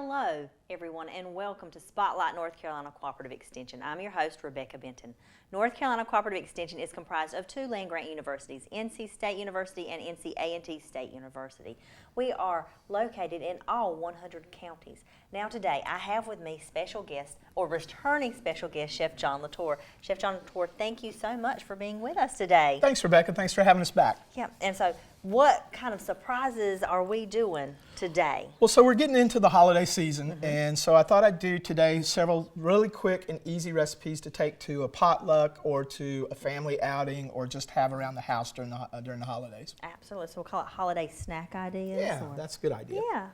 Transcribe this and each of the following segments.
Hello, everyone, and welcome to Spotlight North Carolina Cooperative Extension. I'm your host, Rebecca Benton. North Carolina Cooperative Extension is comprised of two land-grant universities, NC State University and NC A&T State University. We are located in all 100 counties. Now today, I have with me special guest, or returning special guest, Chef John Latour. Chef John Latour, thank you so much for being with us today. Thanks, Rebecca. Thanks for having us back. Yeah, and so what kind of surprises are we doing today? Well, so we're getting into the holiday season, and so I thought I'd do today several really quick and easy recipes to take to a potluck or to a family outing or just have around the house during the holidays. Absolutely. So we'll call it holiday snack ideas? Yeah, that's a good idea. Yeah.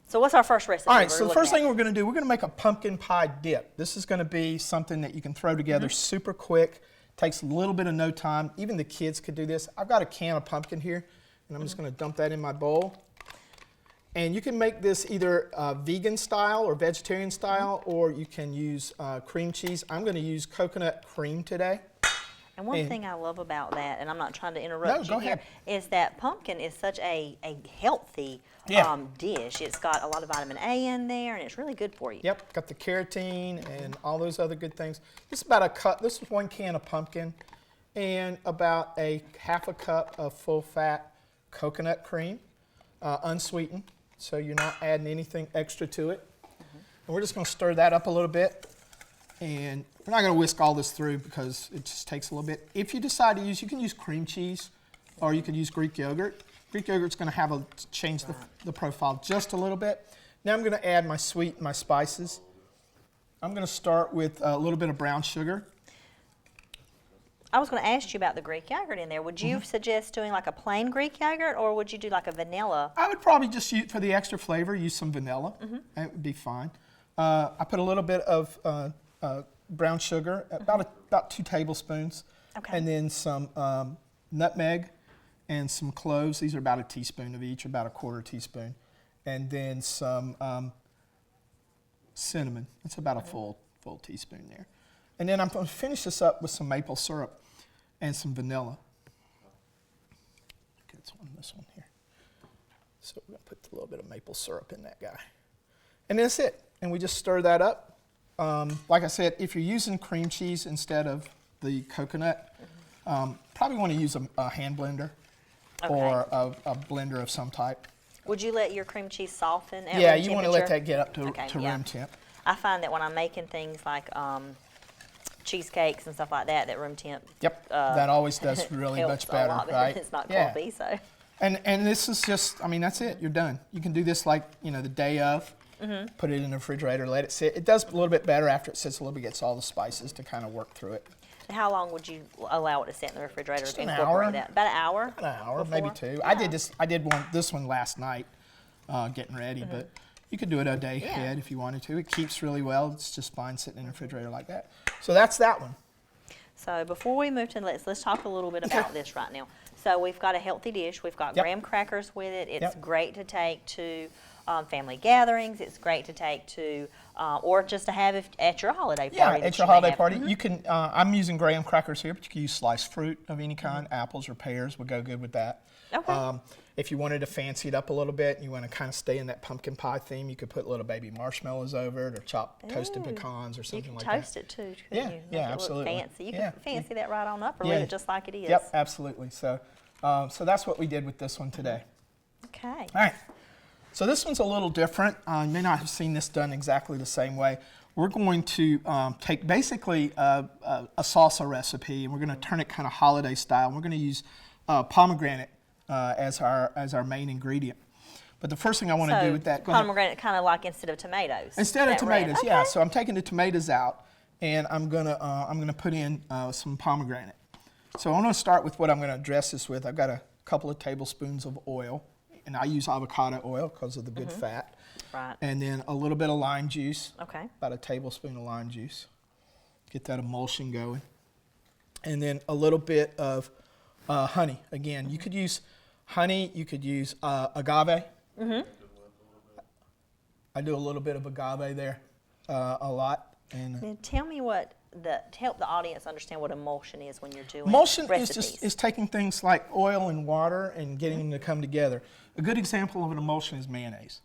So what's our first recipe? All right, so the first thing we're going to do, we're going to make a pumpkin pie dip. This is going to be something that you can throw together super quick. Takes a little bit of no time. Even the kids could do this. I've got a can of pumpkin here, and I'm just going to dump that in my bowl. And you can make this either vegan style or vegetarian style, or you can use cream cheese. I'm going to use coconut cream today. And one thing I love about that, and I'm not trying to interrupt you here, is that pumpkin is such a healthy dish. It's got a lot of vitamin A in there, and it's really good for you. Yep, got the carotene and all those other good things. This is about a cup. This is 1 can of pumpkin, and about a half a cup of full-fat coconut cream, unsweetened, so you're not adding anything extra to it. And we're just going to stir that up a little bit, and we're not going to whisk all this through because it just takes a little bit. If you decide to use, you can use cream cheese, or you could use Greek yogurt. Greek yogurt's going to change the profile just a little bit. Now I'm going to add my spices. I'm going to start with a little bit of brown sugar. I was going to ask you about the Greek yogurt in there. Would you suggest doing like a plain Greek yogurt, or would you do like a vanilla? I would probably just use, for the extra flavor, use some vanilla. That would be fine. I put a little bit of brown sugar, about 2 tablespoons, and then some nutmeg and some cloves. These are about a teaspoon of each, about a 1/4 teaspoon, and then some cinnamon. That's about a full teaspoon there. And then I'm going to finish this up with some maple syrup and some vanilla. Okay, this one here. So we're going to put a little bit of maple syrup in that guy. And that's it. And we just stir that up. Like I said, if you're using cream cheese instead of the coconut, probably want to use a hand blender or a blender of some type. Would you let your cream cheese soften at room you temperature? want to let that get up to room temp. I find that when I'm making things like cheesecakes and stuff like that room temp. Yep, that always does really much better, right? It's not coffee, so. And this is just, I mean, that's it. You're done. You can do this like, the day of. Put it in the refrigerator, let it sit. It does a little bit better after it sits a little bit, gets all the spices to kind of work through it. And how long would you allow it to sit in the refrigerator Just to an incorporate hour. that? About an hour? About an hour, before? maybe 2. Yeah. I did this one last night, getting ready, but you could do it a day ahead if you wanted to. It keeps really well. It's just fine sitting in the refrigerator like that. So that's that one. So before we move to let's talk a little bit about this right now. So we've got a healthy dish. We've got graham crackers with it. It's great to take to family gatherings. It's great to take to, or just to have at your holiday party. Yeah, at your holiday party. You can, I'm using graham crackers here, but you can use sliced fruit of any kind. Apples or pears would go good with that. Okay. If you wanted to fancy it up a little bit, and you want to kind of stay in that pumpkin pie theme, you could put little baby marshmallows over it, or chopped toasted pecans or something like that. You can toast it too, couldn't you? Yeah, Make absolutely. It look fancy. You can fancy that right on up, or leave it just like it is. Yep, absolutely. So, so that's what we did with this one today. Okay. All right. So this one's a little different. You may not have seen this done exactly the same way. We're going to take basically a salsa recipe, and we're going to turn it kind of holiday style. We're going to use pomegranate as our main ingredient. But the first thing I want to do with that, pomegranate kind of like instead of tomatoes. Instead of tomatoes, yeah. So I'm taking the tomatoes out, and I'm gonna put in some pomegranate. So I'm going to start with what I'm going to dress this with. I've got a couple of tablespoons of oil, and I use avocado oil because of the good fat. Right. And then a little bit of lime juice. Okay. About a tablespoon of lime juice. Get that emulsion going. And then a little bit of honey. Again, you could use honey. You could use agave. I do a little bit of agave there, a lot. And now tell me what to help the audience understand what emulsion is when you're doing emulsion recipes. is taking things like oil and water and getting them to come together. A good example of an emulsion is mayonnaise.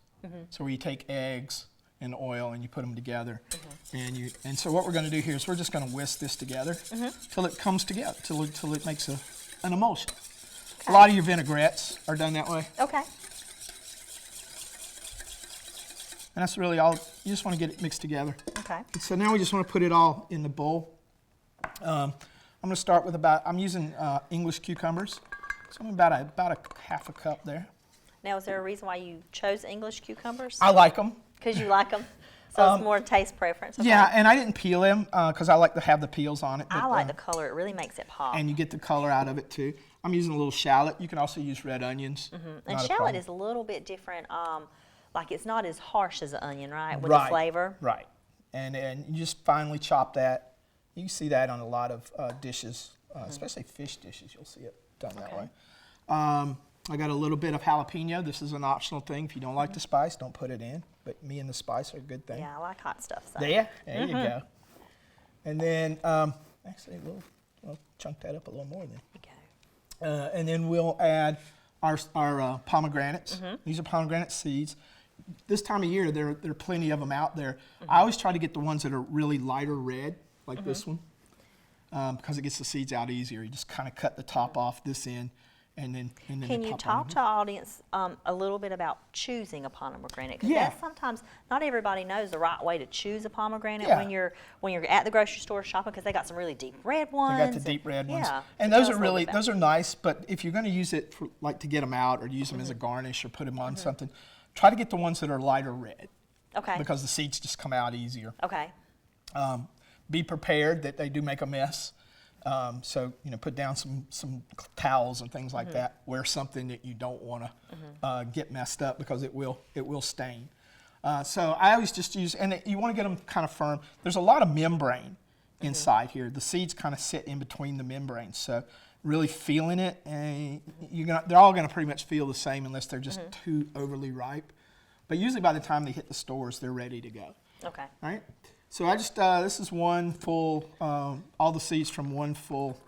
So where you take eggs and oil and you put them together. And so what we're going to do here is we're just going to whisk this together till it comes together, till it makes an emulsion. Okay. A lot of your vinaigrettes are done that way. Okay. And that's really all. You just want to get it mixed together. Okay. And so now we just want to put it all in the bowl. I'm going to start with I'm using English cucumbers. So I'm about a half a cup there. Now, is there a reason why you chose English cucumbers? I like them. Because you like them? So it's more taste preference? Okay. Yeah, and I didn't peel them because I like to have the peels on it. I like the color. It really makes it pop. And you get the color out of it, too. I'm using a little shallot. You can also use red onions. And shallot is a little bit different. Like it's not as harsh as an onion, right? With the flavor. Right. And you just finely chop that. You see that on a lot of dishes, especially fish dishes. You'll see it done that way. I got a little bit of jalapeno. This is an optional thing. If you don't like the spice, don't put it in. But me and the spice are a good thing. Yeah, I like hot stuff. So. There you go. And then, actually, we'll chunk that up a little more then. Okay. And then we'll add our pomegranates. These are pomegranate seeds. This time of year, there are plenty of them out there. I always try to get the ones that are really lighter red, like this one, because it gets the seeds out easier. You just kind of cut the top off this end. And then Can you talk to our audience a little bit about choosing a pomegranate? Because Yeah. sometimes not everybody knows the right way to choose a pomegranate Yeah. when you're at the grocery store shopping, because they got some really deep red ones. They got the deep red ones. Yeah. And Tell those us are a little really, bit about those are nice, but if you're going to use it for, like to get them out or use them as a garnish or put them on something, try to get the ones that are lighter red. Okay. Because the seeds just come out easier. Okay. Be prepared that they do make a mess. So, put down some towels and things like that. Wear something that you don't want to get messed up because it will stain. So I always just use, and you want to get them kind of firm. There's a lot of membrane inside here. The seeds kind of sit in between the membranes. So really feeling it, and they're all going to pretty much feel the same unless they're just too overly ripe. But usually by the time they hit the stores, they're ready to go. Okay. All right. So I just, this is one full, all the seeds from one full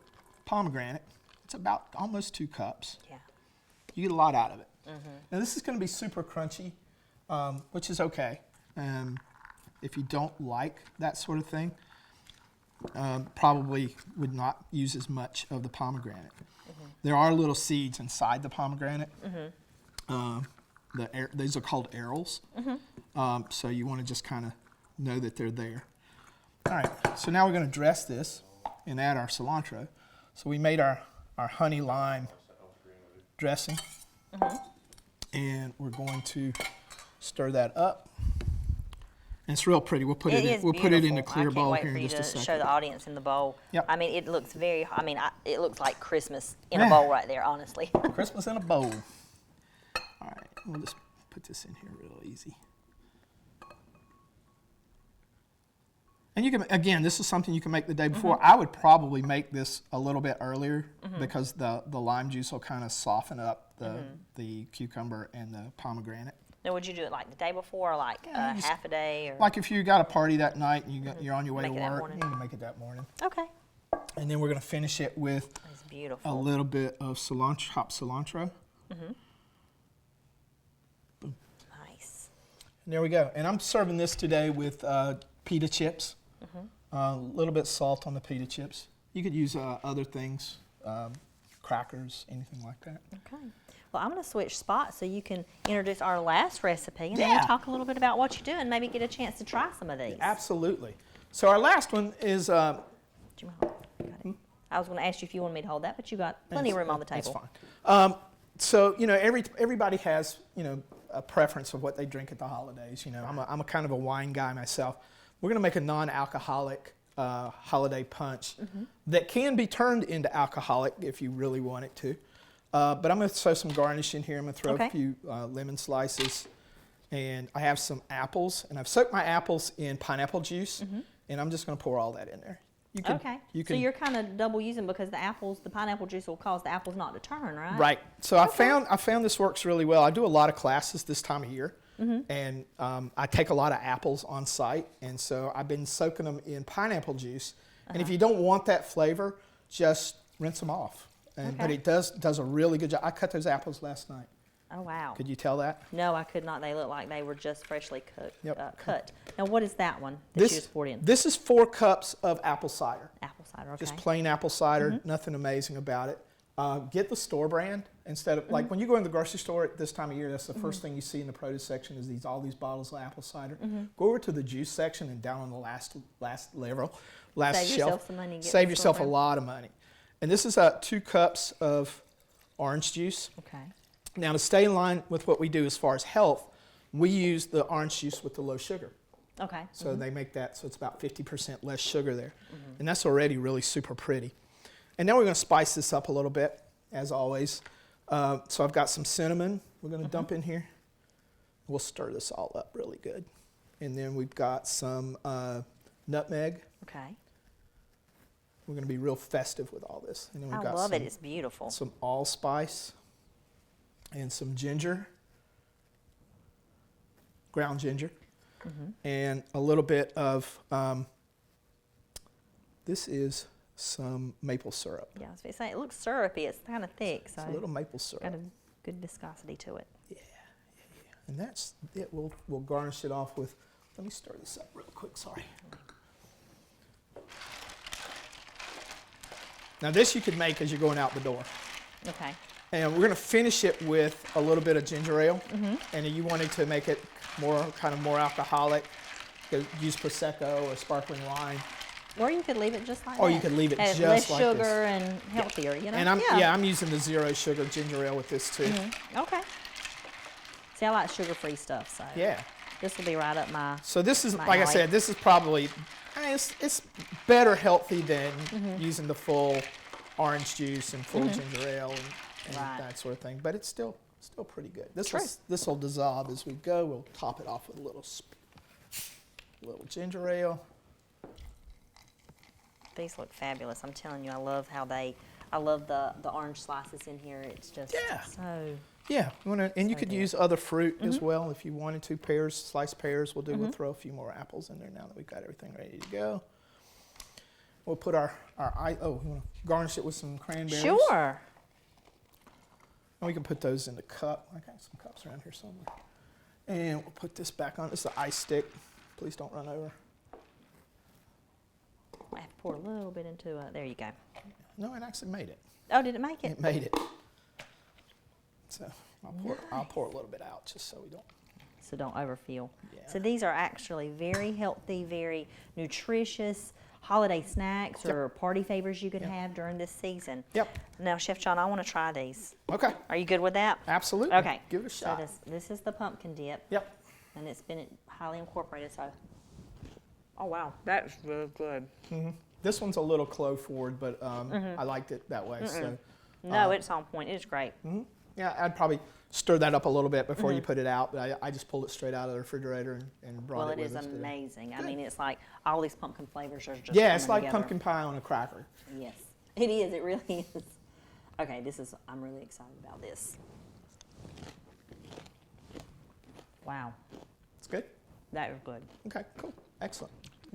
pomegranate. It's about almost 2 cups. Yeah. You get a lot out of it. Now this is going to be super crunchy, which is okay. If you don't like that sort of thing, probably would not use as much of the pomegranate. There are little seeds inside the pomegranate. These are called arils. So you want to just kind of know that they're there. All right, so now we're going to dress this and add our cilantro. So we made our honey lime dressing, and we're going to stir that up. And it's real pretty. We'll put it in a clear bowl here in just a second. I can't wait for you to show the audience in the bowl. Yep. I mean, it looks it looks like Christmas in a bowl right there, honestly. Christmas in a bowl. All right, we'll just put this in here real easy. And you can, again, this is something you can make the day before. I would probably make this a little bit earlier because the lime juice will kind of soften up the cucumber and the pomegranate. Now, would you do it like the day before, or like half a day? Or? Like if you got a party that night and you're on your way to work, you can make it that morning. Okay. And then we're going to finish it with a little bit of cilantro, chopped cilantro. Boom. Nice. And there we go. And I'm serving this today with pita chips. A little bit salt on the pita chips. You could use other things, crackers, anything like that. Okay. Well, I'm going to switch spots so you can introduce our last recipe and then talk a little bit about what you do and maybe get a chance to try some of these. Absolutely. So our last one is... Do you want to hold it? Got it. I was going to ask you if you wanted me to hold that, but you got plenty of room on the table. That's fine. So, everybody has, a preference of what they drink at the holidays. I'm a kind of a wine guy myself. We're going to make a non-alcoholic holiday punch that can be turned into alcoholic if you really want it to. But I'm going to throw some garnish in here. I'm going to throw a few lemon slices. And I have some apples. And I've soaked my apples in pineapple juice. And I'm just going to pour all that in there. So you're kind of double using because the pineapple juice will cause the apples not to turn, right? Right. So I found this works really well. I do a lot of classes this time of year. And I take a lot of apples on site, and so I've been soaking them in pineapple juice. And if you don't want that flavor, just rinse them off. But it does a really good job. I cut those apples last night. Oh, wow. Could you tell that? No, I could not. They look like they were just freshly cooked, Yep. cut. Now, what is that one that you just poured in? This is 4 cups of apple cider. Apple cider, okay. Just plain apple cider, nothing amazing about it. Get the store brand instead of, like when you go in the grocery store at this time of year, that's the first thing you see in the produce section is all these bottles of apple cider. Go over to the juice section and down on the last level, last Save shelf. yourself some money and get Save the yourself a store brand. lot of money. And this is 2 cups of orange juice. Okay. Now, to stay in line with what we do as far as health, we use the orange juice with the low sugar. Okay. So they make that so it's about 50% less sugar there. And that's already really super pretty. And now we're going to spice this up a little bit, as always. So I've got some cinnamon we're going to dump in here. We'll stir this all up really good. And then we've got some nutmeg. Okay. We're going to be real festive with all this. And then we've I got love it. It's beautiful. some allspice and some ginger, ground ginger, and a little bit of, this is some maple syrup. Yeah, I was going to say, it looks syrupy. It's kind of thick, so It's a little maple syrup. got a good viscosity to it. And that's it. We'll garnish it off with, let me stir this up real quick, sorry. Now this you could make as you're going out the door. Okay. And we're going to finish it with a little bit of ginger ale. And if you wanted to make it more alcoholic, you could use Prosecco or sparkling wine. Or you could leave it just like that. Or you could leave it Has just less like sugar this. and healthier, you know? And I'm using the 0 sugar ginger ale with this too. Okay. See, I like sugar-free stuff, so Yeah. this will be right up my... So this is, My like I alley. said, this is probably, it's better healthy than using the full orange juice and full ginger ale and Right. that sort of thing. But it's still pretty good. True. This will dissolve as we go. We'll top it off with a little ginger ale. These look fabulous. I'm telling you, I love the orange slices in here. It's just Yeah. so... Yeah, and you So could good. use other fruit as well if you wanted to. Pears, sliced pears. We'll throw a few more apples in there now that we've got everything ready to go. We'll put our we want to garnish it with some cranberries. Sure. And we can put those in the cup. I got some cups around here somewhere. And we'll put this back on. This is the ice stick. Please don't run over. I have to pour a little bit into it. There you go. No, it actually made it. Oh, did it make it? It made it. So I'll pour a little bit out just so we don't. So don't overfill. Yeah. So these are actually very healthy, very nutritious holiday snacks Yep. or party favors you could Yep. have during this season. Yep. Now, Chef John, I want to try these. Okay. Are you good with that? Absolutely. Okay. Give it a shot. So this is the pumpkin dip, Yep. and it's been highly incorporated. So, oh wow, that is really good. This one's a little clove forward, but I liked it that way. So No, it's on point. It's great. yeah, I'd probably stir that up a little bit before you put it out. But I just pulled it straight out of the refrefrigerator and brought Well, it it with is us today. amazing. I mean, it's like all these pumpkin flavors are just Yeah, it's coming like together. pumpkin pie on a cracker. Yes, it is. It really is. Okay, I'm really excited about this. Wow, It's good. that is good. Okay, cool, excellent.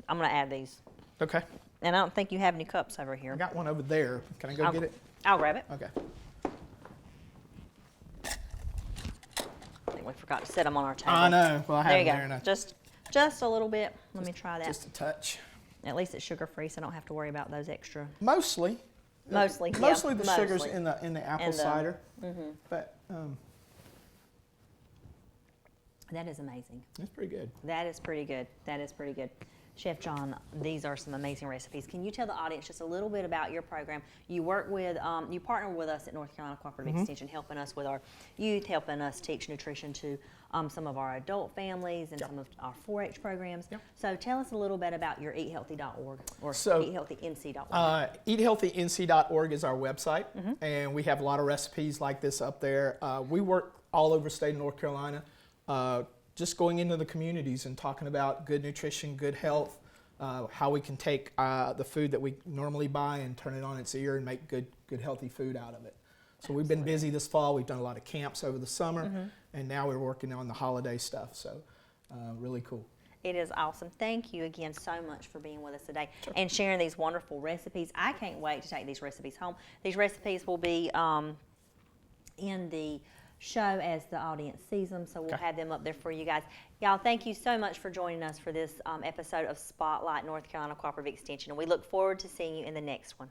I'm gonna add these, Okay, and I don't think you have any cups over here. I got one over there. Can I go I'll- get it? I'll grab it. Okay. I think we forgot to set them on our table. I know. Well, I have There you it go. there, and I Just a little bit. Let me try that. just a touch. At least it's sugar-free, so I don't have to worry about those extra. Mostly. Mostly, yeah, Mostly the sugars mostly. in the apple And the- cider. But That is amazing. it's pretty good. That is pretty good. That is pretty good. Chef John, these are some amazing recipes. Can you tell the audience just a little bit about your program? You work with, you partner with us at North Carolina Cooperative Extension, helping us with our youth, helping us teach nutrition to some of our adult families and Yep. some of our 4-H programs. Yep. So tell us a little bit about your eathealthy.org or So, eathealthync.org. EatHealthyNC.org is our website, and we have a lot of recipes like this up there. We work all over the state of North Carolina, just going into the communities and talking about good nutrition, good health, how we can take the food that we normally buy and turn it on its ear and make good healthy food out of it. So we've been busy this fall. We've done a lot of camps over the summer, and now we're working on the holiday stuff. So really cool. It is awesome. Thank you again so much for being with us today and sharing these wonderful recipes. I can't wait to take these recipes home. These recipes will be in the show as the audience sees them, so we'll Okay. have them up there for you guys. Y'all, thank you so much for joining us for this episode of Spotlight North Carolina Cooperative Extension, and we look forward to seeing you in the next one.